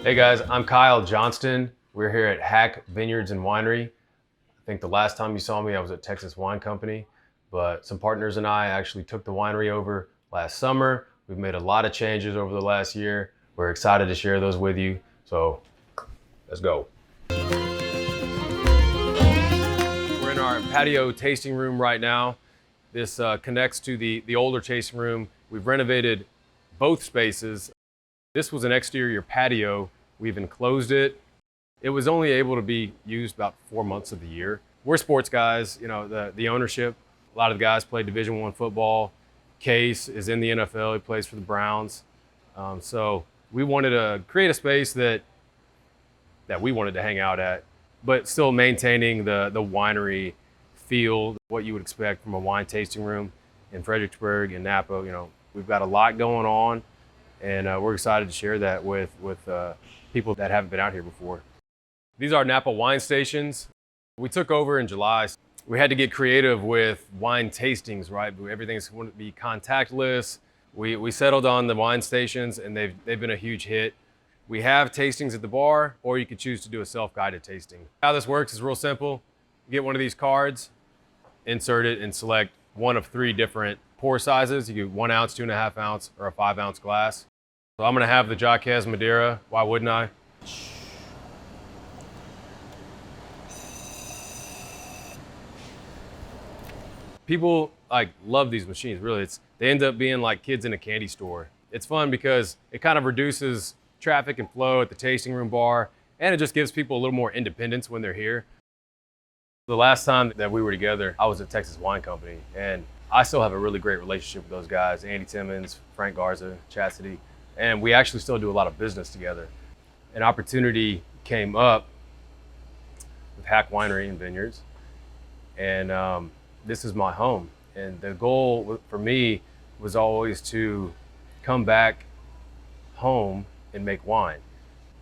Hey guys, I'm Kyle Johnston. We're here at Haak Vineyards and Winery. I think the last time you saw me, I was at Texas Wine Company, but some partners and I actually took the winery over last summer. We've made a lot of changes over the last year. We're excited to share those with you. So let's go. We're in our patio tasting room right now. This connects to the older tasting room. We've renovated both spaces. This was an exterior patio. We've enclosed it. It was only able to be used about 4 months of the year. We're sports guys, you know, the ownership. A lot of the guys play Division I football. Case is in the NFL, he plays for the Browns. So we wanted to create a space that we wanted to hang out at, but still maintaining the winery feel, what you would expect from a wine tasting room in Fredericksburg and Napa. You know, we've got a lot going on, and we're excited to share that with people that haven't been out here before. These are Napa wine stations. We took over in July. We had to get creative with wine tastings, right? Everything's going to be contactless. We settled on the wine stations, and they've been a huge hit. We have tastings at the bar, or you could choose to do a self-guided tasting. How this works is real simple. You get one of these cards, insert it, and select one of 3 different pour sizes. You get 1 ounce, 2.5 ounce, or a 5 ounce glass. So I'm gonna have the Jaquez Madeira. Why wouldn't I? People love these machines, really. They end up being like kids in a candy store. It's fun because it kind of reduces traffic and flow at the tasting room bar, and it just gives people a little more independence when they're here. The last time that we were together, I was at Texas Wine Company, and I still have a really great relationship with those guys, Andy Timmons, Frank Garza, Chastity, and we actually still do a lot of business together. An opportunity came up with Haak Winery and Vineyards, and this is my home. And the goal for me was always to come back home and make wine.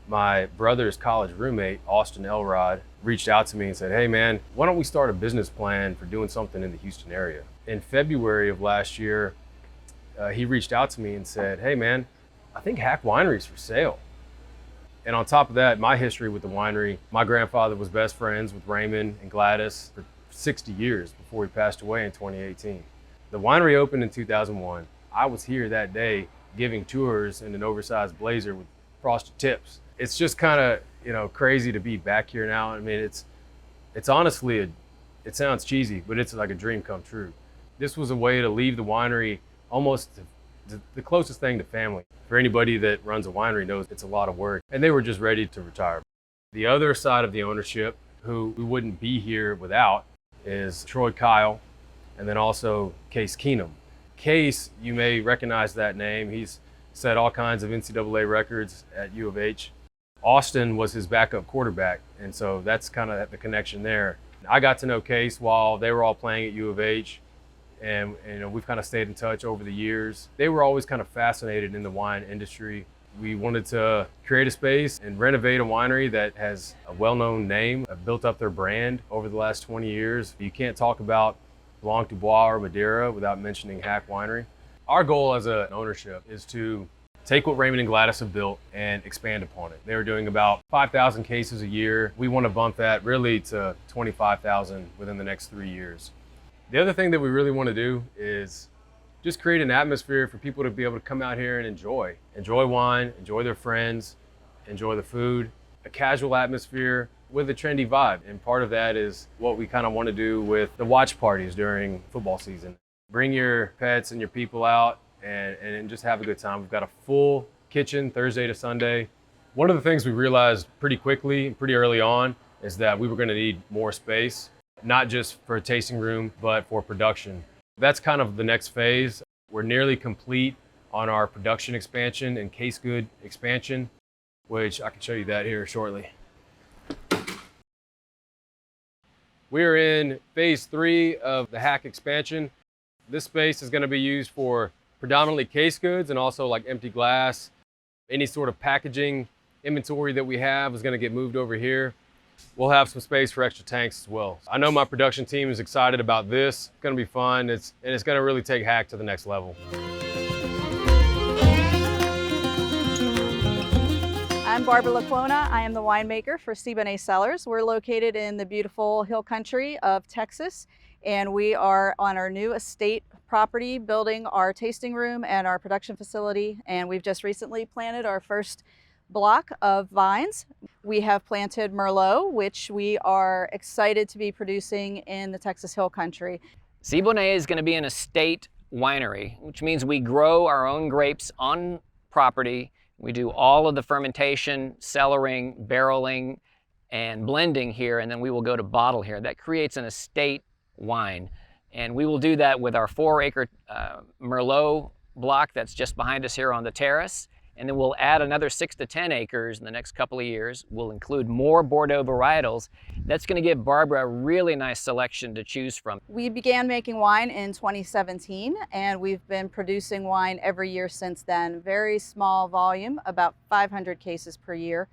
My brother's college roommate, Austin Elrod, reached out to me and said, hey man, why don't we start a business plan for doing something in the Houston area? In February of last year, he reached out to me and said, hey man, I think Haak Winery is for sale. And on top of that, my history with the winery, my grandfather was best friends with Raymond and Gladys for 60 years before he passed away in 2018. The winery opened in 2001. I was here that day giving tours in an oversized blazer with frosted tips. It's just kind of, you know, crazy to be back here now. I mean, it's honestly, it sounds cheesy, but it's like a dream come true. This was a way to leave the winery almost the closest thing to family. For anybody that runs a winery knows it's a lot of work, and they were just ready to retire. The other side of the ownership, who we wouldn't be here without, is Troy Kyle, and then also Case Keenum. Case, you may recognize that name. He's set all kinds of NCAA records at U of H. Austin was his backup quarterback, and so that's kind of the connection there. I got to know Case while they were all playing at U of H, and you know, we've kind of stayed in touch over the years. They were always kind of fascinated in the wine industry. We wanted to create a space and renovate a winery that has a well-known name, built up their brand over the last 20 years. You can't talk about Blanc du Bois or Madeira without mentioning Haak Winery. Our goal as an ownership is to take what Raymond and Gladys have built and expand upon it. They were doing about 5,000 cases a year. We want to bump that really to 25,000 within the next 3 years. The other thing that we really want to do is just create an atmosphere for people to be able to come out here and enjoy wine, enjoy their friends, enjoy the food, a casual atmosphere with a trendy vibe. And part of that is what we kind of want to do with the watch parties during football season. Bring your pets and your people out and just have a good time. We've got a full kitchen Thursday to Sunday. One of the things we realized pretty quickly, pretty early on, is that we were going to need more space, not just for a tasting room, but for production. That's kind of the next phase. We're nearly complete on our production expansion and case good expansion, which I can show you that here shortly. We are in phase 3 of the Haak expansion. This space is going to be used for predominantly case goods and also like empty glass. Any sort of packaging inventory that we have is going to get moved over here. We'll have some space for extra tanks as well. I know my production team is excited about this. It's going to be fun. It's going to really take Haak to the next level. I'm I'm Barbara Lecuona. I am the winemaker for Siboney Cellars. We're located in the beautiful hill country of Texas, and we are on our new estate property building our tasting room and our production facility, and we've just recently planted our first block of vines. We have planted Merlot, which we are excited to be producing in the Texas hill country. Siboney is going to be an estate winery, which means we grow our own grapes on property. We do all of the fermentation, cellaring, barreling, and blending here, and then we will go to bottle here. That creates an estate wine. And we will do that with our 4-acre Merlot block that's just behind us here on the terrace. And then we'll add another 6 to 10 acres in the next couple of years. We'll include more Bordeaux varietals. That's going to give Barbara a really nice selection to choose from. We began making wine in 2017, and we've been producing wine every year since then. Very small volume, about 500 cases per year.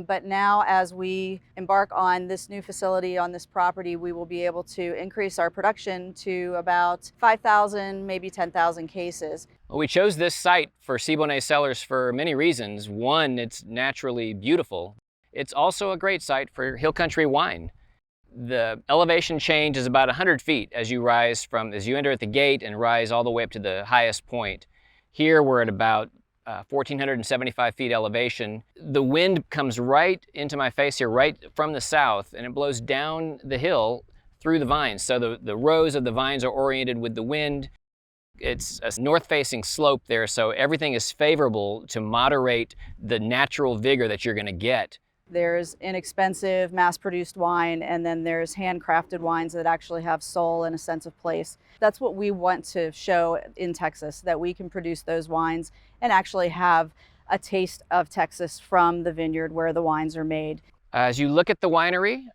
But now, as we embark on this new facility on this property, we will be able to increase our production to about 5,000, maybe 10,000 cases. Well, we chose this site for Siboney Cellars for many reasons. One, it's naturally beautiful. It's also a great site for hill country wine. The elevation change is about 100 feet as you enter at the gate and rise all the way up to the highest point. Here we're at about 1,475 feet elevation. The wind comes right into my face here, right from the south, and it blows down the hill through the vines. So the rows of the vines are oriented with the wind. It's a north-facing slope there, so everything is favorable to moderate the natural vigor that you're going to get. There's inexpensive, mass-produced wine, and then there's handcrafted wines that actually have soul and a sense of place. That's what we want to show in Texas, that we can produce those wines and actually have a taste of Texas from the vineyard where the wines are made. As you look at the winery,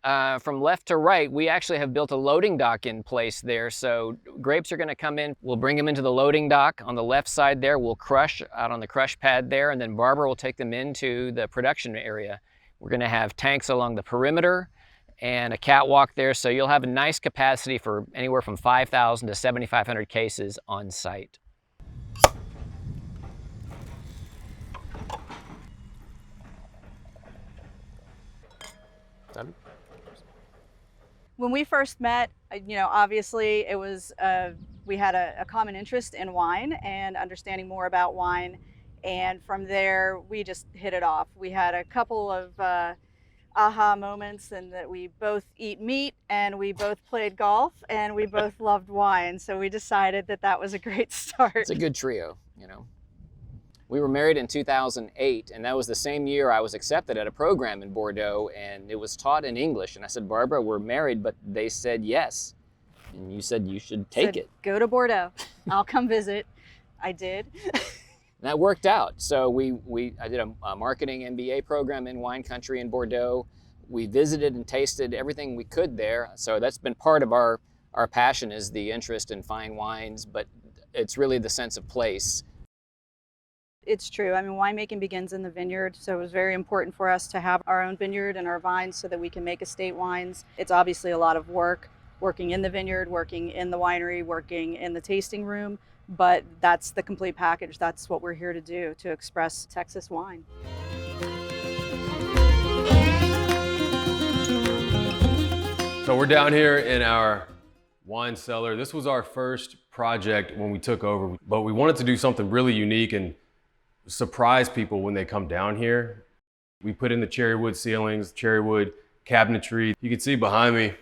from left to right, we actually have built a loading dock in place there. So grapes are going to come in. We'll bring them into the loading dock. On the left side there, we'll crush out on the crush pad there, and then Barbara will take them into the production area. We're going to have tanks along the perimeter and a catwalk there, so you'll have a nice capacity for anywhere from 5,000 to 7,500 cases on site. When we first met, obviously it was we had a common interest in wine and understanding more about wine. And from there, we just hit it off. We had a couple of aha moments, and that we both eat meat, and we both played golf, and we both loved wine. So we decided that that was a great start. It's a good trio, We were married in 2008, and that was the same year I was accepted at a program in Bordeaux, and it was taught in English. And I said, Barbara, we're married, but they said yes. And you said you should take it. Go to Bordeaux. I'll come visit. I did. That worked out. So I did a marketing MBA program in wine country in Bordeaux. We visited and tasted everything we could there. So that's been part of our passion, is the interest in fine wines, but it's really the sense of place. It's true. I mean, winemaking begins in the vineyard, so it was very important for us to have our own vineyard and our vines so that we can make estate wines. It's obviously a lot of work, working in the vineyard, working in the winery, working in the tasting room. But that's the complete package. That's what we're here to do, to express Texas wine. So we're down here in our wine cellar. This was our first project when we took over, but we wanted to do something really unique and surprise people when they come down here. We put in the cherry wood ceilings, cherry wood cabinetry. You can see behind me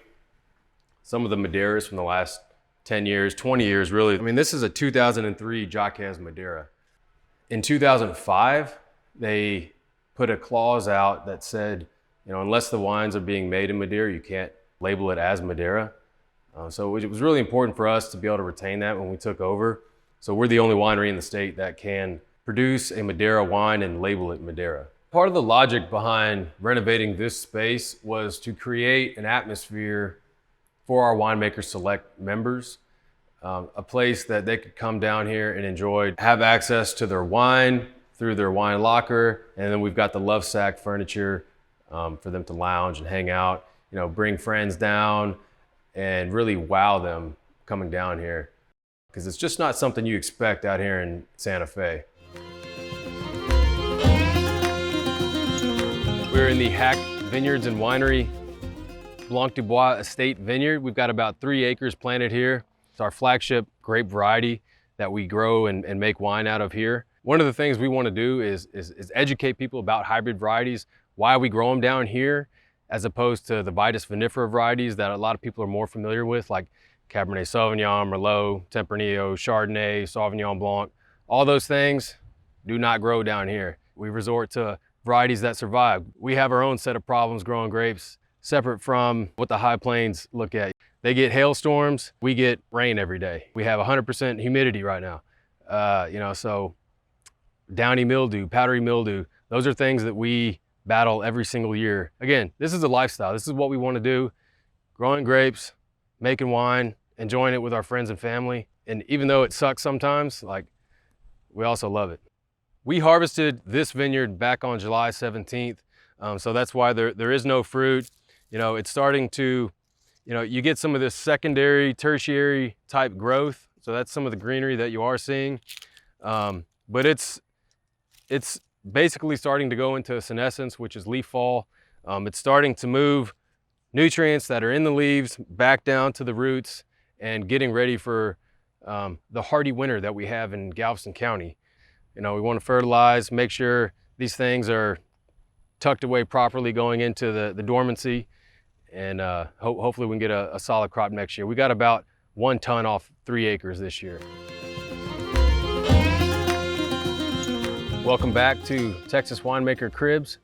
some of the Madeiras from the last 10 years, 20 years really. I mean, this is a 2003 Jaquez Madeira. In 2005, they put a clause out that said, unless the wines are being made in Madeira, you can't label it as Madeira. So it was really important for us to be able to retain that when we took over. So we're the only winery in the state that can produce a Madeira wine and label it Madeira. Part of the logic behind renovating this space was to create an atmosphere for our Winemakers Select members, a place that they could come down here and enjoy, have access to their wine through their wine locker, and then we've got the Love Sack furniture for them to lounge and hang out, bring friends down and really wow them coming down here, because it's just not something you expect out here in Santa Fe. We're in the Haak Vineyards and Winery Blanc du Bois Estate Vineyard. We've got about 3 acres planted here. It's our flagship grape variety that we grow and make wine out of here. One of the things we want to do is educate people about hybrid varieties, why we grow them down here, as opposed to the Vitis vinifera varieties that a lot of people are more familiar with, like Cabernet Sauvignon, Merlot, Tempranillo, Chardonnay, Sauvignon Blanc. All those things do not grow down here. We resort to varieties that survive. We have our own set of problems growing grapes, separate from what the high plains look at. They get hailstorms, we get rain every day. We have 100% humidity right now. So downy mildew, powdery mildew, those are things that we battle every single year. Again, this is a lifestyle. This is what we want to do. Growing grapes, making wine, enjoying it with our friends and family. And even though it sucks sometimes, we also love it. We harvested this vineyard back on July 17th. So that's why there is no fruit. It's starting to, you get some of this secondary, tertiary type growth. So that's some of the greenery that you are seeing. But it's basically starting to go into senescence, which is leaf fall. It's starting to move nutrients that are in the leaves back down to the roots and getting ready for the hardy winter that we have in Galveston County. We want to fertilize, make sure these things are tucked away properly going into the dormancy, and hopefully we can get a solid crop next year. We got about 1 ton off 3 acres this year. Welcome back to Texas Winemaker Cribs.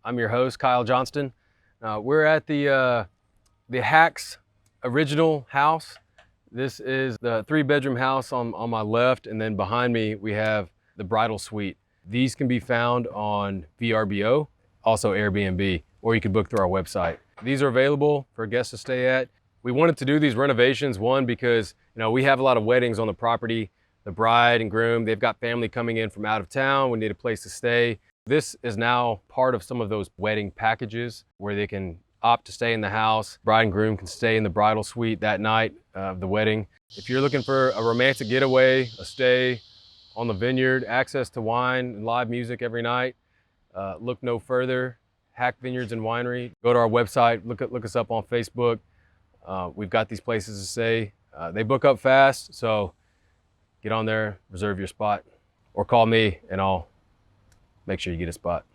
I'm your host, Kyle Johnston. We're at the Haak's original house. This is the 3-bedroom house on my left, and then behind me we have the bridal suite. These can be found on VRBO, also Airbnb, or you can book through our website. These are available for guests to stay at. We wanted to do these renovations, one, because we have a lot of weddings on the property. The bride and groom, they've got family coming in from out of town. We need a place to stay. This is now part of some of those wedding packages where they can opt to stay in the house. Bride and groom can stay in the bridal suite that night of the wedding. If you're looking for a romantic getaway, a stay on the vineyard, access to wine and live music every night, look no further. Haak Vineyards and Winery. Go to our website, look us up on Facebook. We've got these places to stay. They book up fast, so get on there, reserve your spot, or call me and I'll make sure you get a spot.